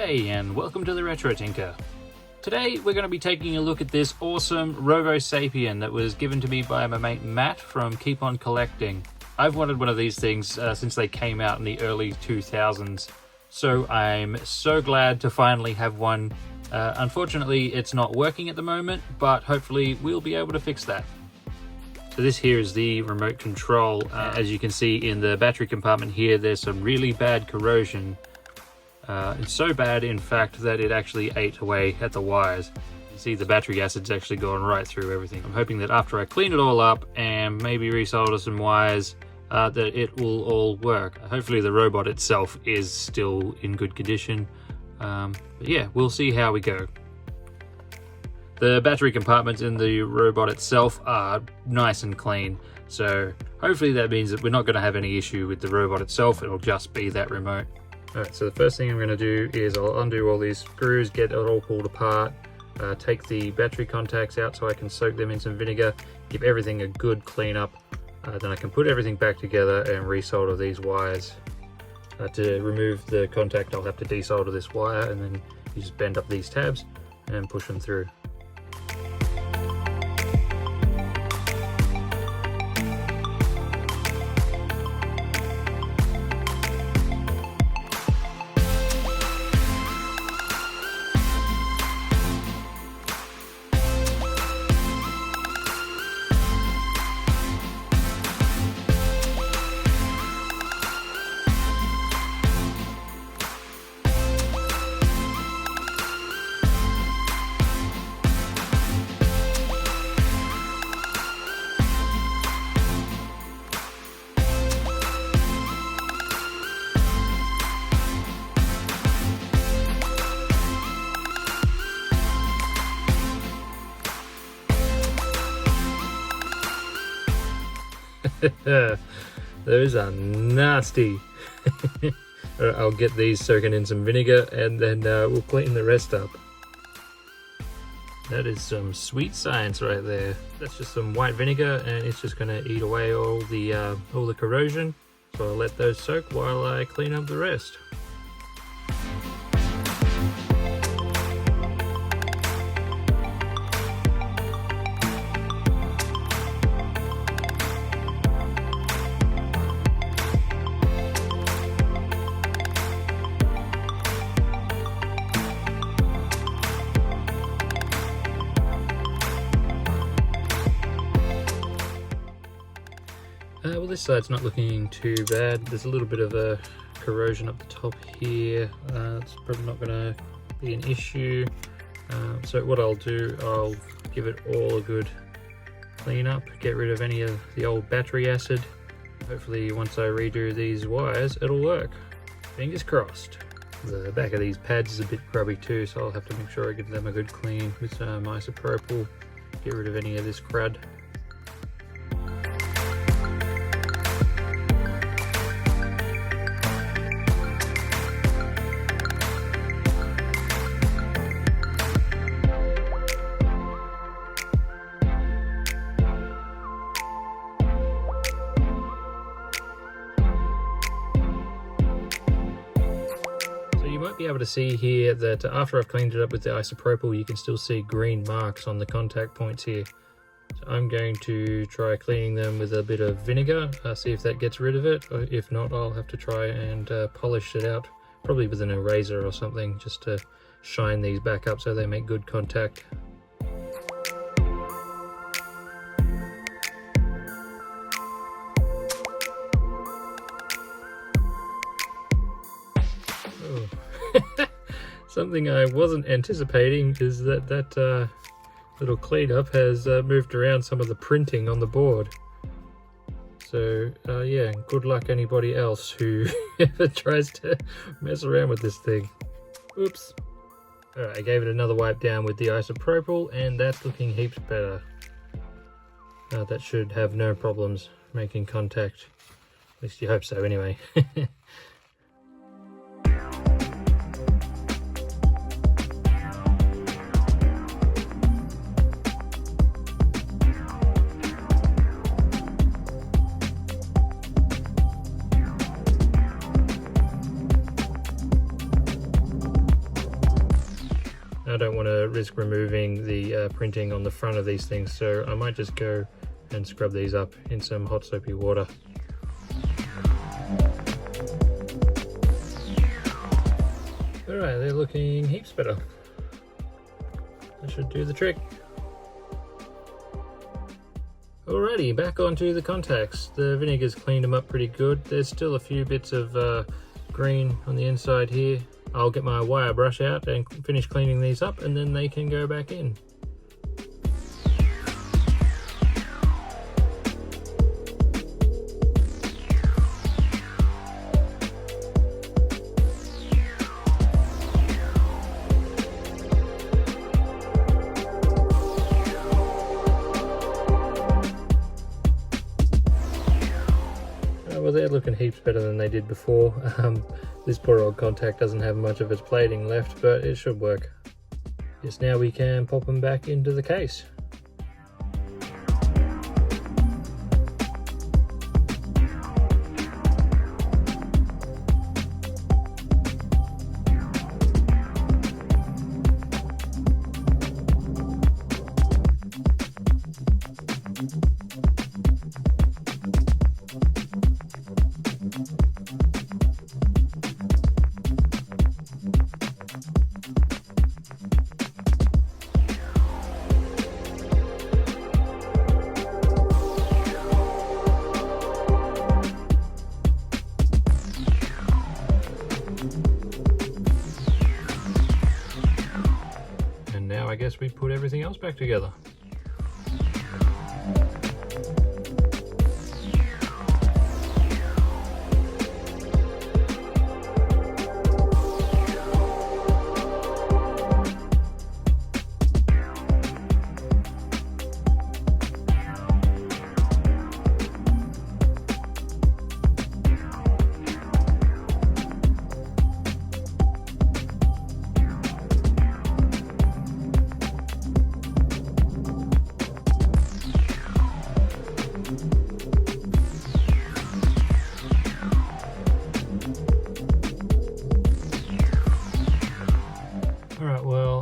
G'day and welcome to the Retro Tinker. Today we're going to be taking a look at this awesome Robosapien that was given to me by my mate Matt from Keep On Collecting. I've wanted one of these things since they came out in the early 2000s, so I'm so glad to finally have one. Unfortunately it's not working at the moment, but hopefully we'll be able to fix that. So this here is the remote control. As you can see in the battery compartment here, there's some really bad corrosion. It's so bad, in fact, that it actually ate away at the wires. You see the battery acid's actually gone right through everything. I'm hoping that after I clean it all up and maybe resolder some wires, that it will all work. Hopefully the robot itself is still in good condition. But yeah, we'll see how we go. The battery compartments in the robot itself are nice and clean, so hopefully that means that we're not going to have any issue with the robot itself. It'll just be that remote. Alright, so the first thing I'm going to do is I'll undo all these screws, get it all pulled apart, take the battery contacts out so I can soak them in some vinegar, give everything a good clean up, then I can put everything back together and resolder these wires. To remove the contact, I'll have to desolder this wire, and then you just bend up these tabs and push them through. Those are nasty. I'll get these soaking in some vinegar and then we'll clean the rest up. That is some sweet science right there. That's just some white vinegar and it's just going to eat away all the corrosion. So I'll let those soak while I clean up the rest. Well, this side's not looking too bad. There's a little bit of a corrosion up the top here. It's probably not going to be an issue. So what I'll do, I'll give it all a good clean up, get rid of any of the old battery acid. Hopefully once I redo these wires, it'll work. Fingers crossed. The back of these pads is a bit grubby too, so I'll have to make sure I give them a good clean with some isopropyl, get rid of any of this crud. You might be able to see here that after I've cleaned it up with the isopropyl, you can still see green marks on the contact points here. So I'm going to try cleaning them with a bit of vinegar, see if that gets rid of it. If not, I'll have to try and polish it out, probably with an eraser or something, just to shine these back up so they make good contact. Something I wasn't anticipating is that little cleanup has moved around some of the printing on the board. So yeah, good luck anybody else who ever tries to mess around with this thing. Oops. Alright, I gave it another wipe down with the isopropyl and that's looking heaps better. That should have no problems making contact. At least you hope so anyway. risk removing the printing on the front of these things, so I might just go and scrub these up in some hot soapy water. Alright, they're looking heaps better. That should do the trick. Alrighty, back onto the contacts. The vinegar's cleaned them up pretty good. There's still a few bits of green on the inside here. I'll get my wire brush out and finish cleaning these up, and then they can go back in. Well, they're looking heaps better than they did before. This poor old contact doesn't have much of its plating left, but it should work. Yes, now we can pop them back into the case. I guess we put everything else back together.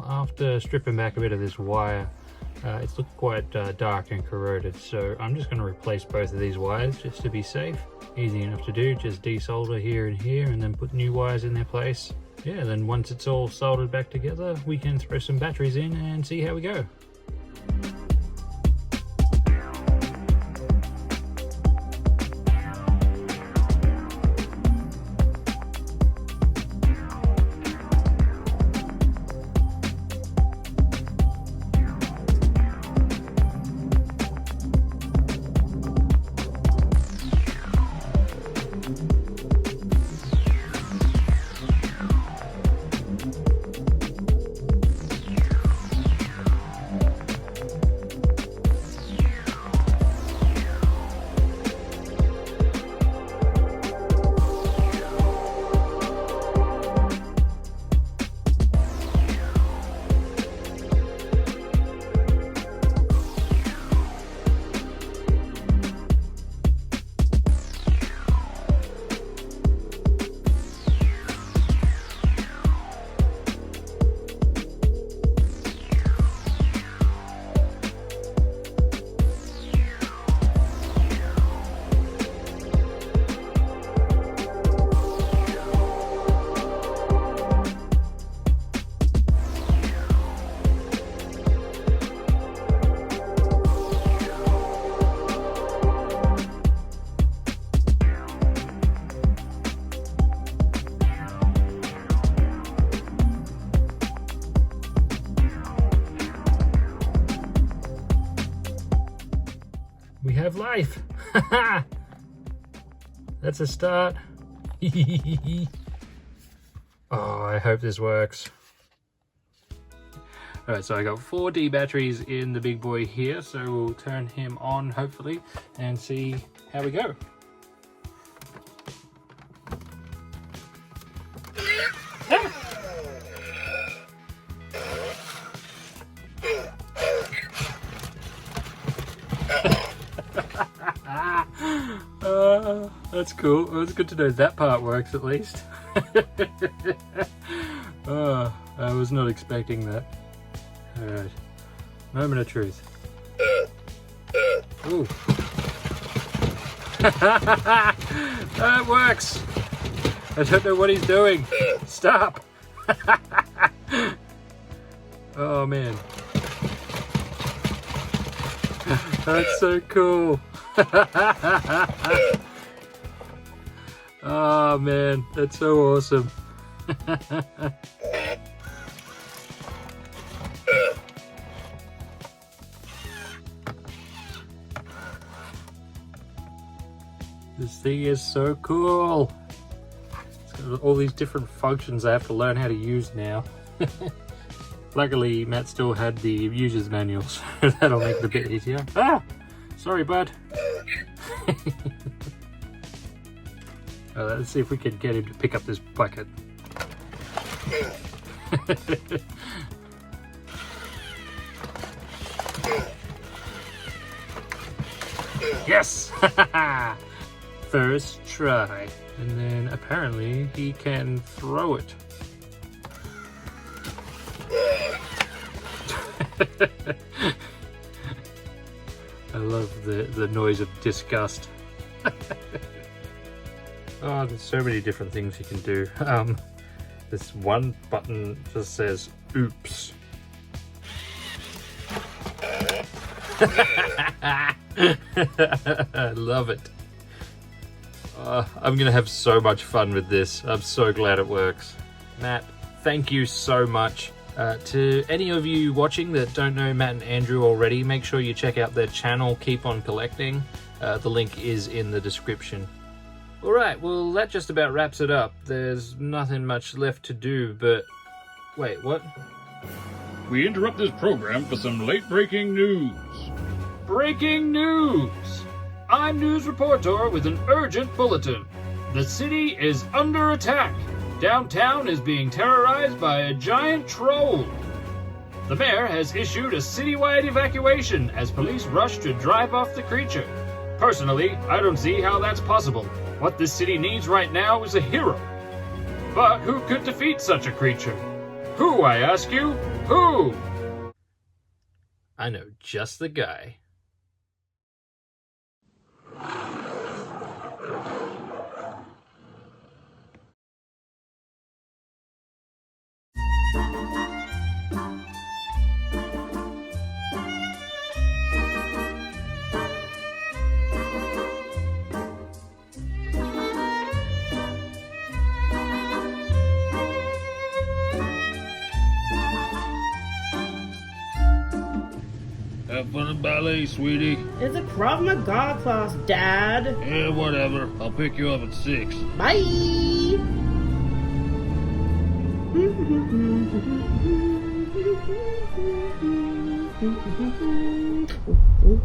After stripping back a bit of this wire, it's looked quite dark and corroded, so I'm just going to replace both of these wires just to be safe. Easy enough to do, just desolder here and here and then put new wires in their place. Yeah, then once it's all soldered back together, we can throw some batteries in and see how we go. We have life. That's a start. Oh, I hope this works. Alright, so I got 4 D batteries in the big boy here, so we'll turn him on hopefully and see how we go. That's cool. Well, it's good to know that part works at least. I was not expecting that. Alright. Moment of truth. Ooh. That works! I don't know what he's doing. Stop! Oh man. That's so cool. Oh man, that's so awesome. This thing is so cool. It's got all these different functions I have to learn how to use now. Luckily, Matt still had the user's manual, so that'll make it a bit easier. Ah! Sorry, bud. Let's see if we can get him to pick up this bucket. Yes! First try. And then apparently he can throw it. I love the noise of disgust. Oh, there's so many different things you can do. This one button just says, oops. I love it. I'm gonna have so much fun with this. I'm so glad it works. Matt, thank you so much. To any of you watching that don't know Matt and Andrew already, make sure you check out their channel, Keep On Collecting. The link is in the description. Alright, well that just about wraps it up. There's nothing much left to do, but... Wait, what? We interrupt this program for some late-breaking news. Breaking news! I'm news reporter with an urgent bulletin. The city is under attack. Downtown is being terrorized by a giant troll. The mayor has issued a citywide evacuation as police rush to drive off the creature. Personally, I don't see how that's possible. What this city needs right now is a hero. But who could defeat such a creature? Who, I ask you? Who? I know just the guy. Have fun in ballet, sweetie. It's a Krav Maga class, Dad. Yeah, whatever. I'll pick you up at 6. Bye.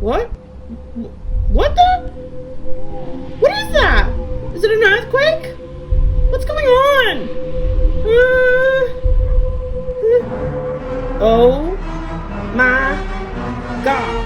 What? What the? What is that? Is it an earthquake? What's going on? Oh my gosh.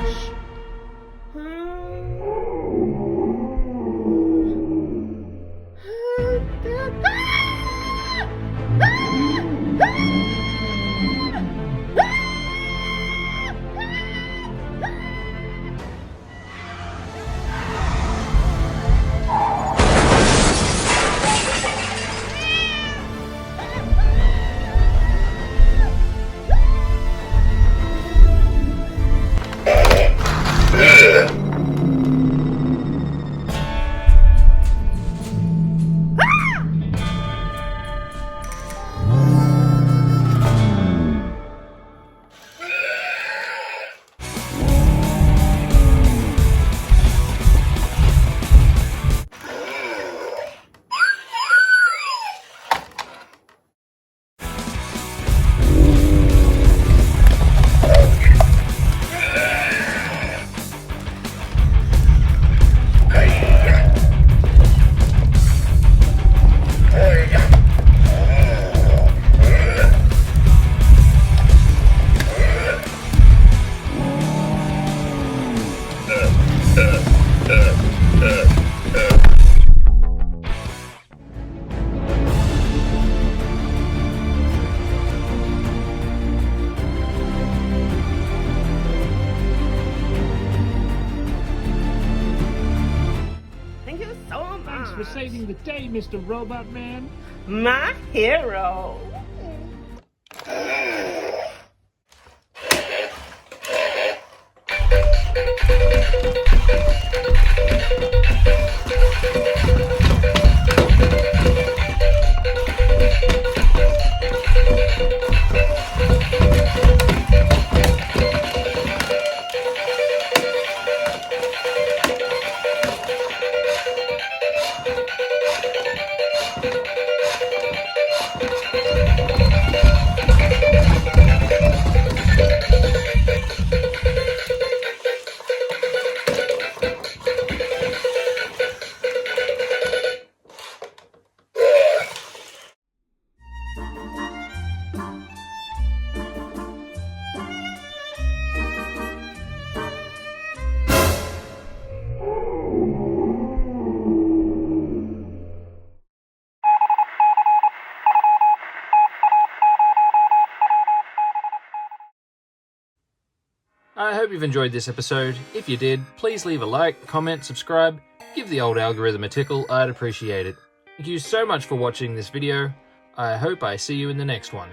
for saving the day, Mr. Robot Man. My hero. I hope you've enjoyed this episode. If you did, please leave a like, comment, subscribe, give the old algorithm a tickle, I'd appreciate it. Thank you so much for watching this video. I hope I see you in the next one.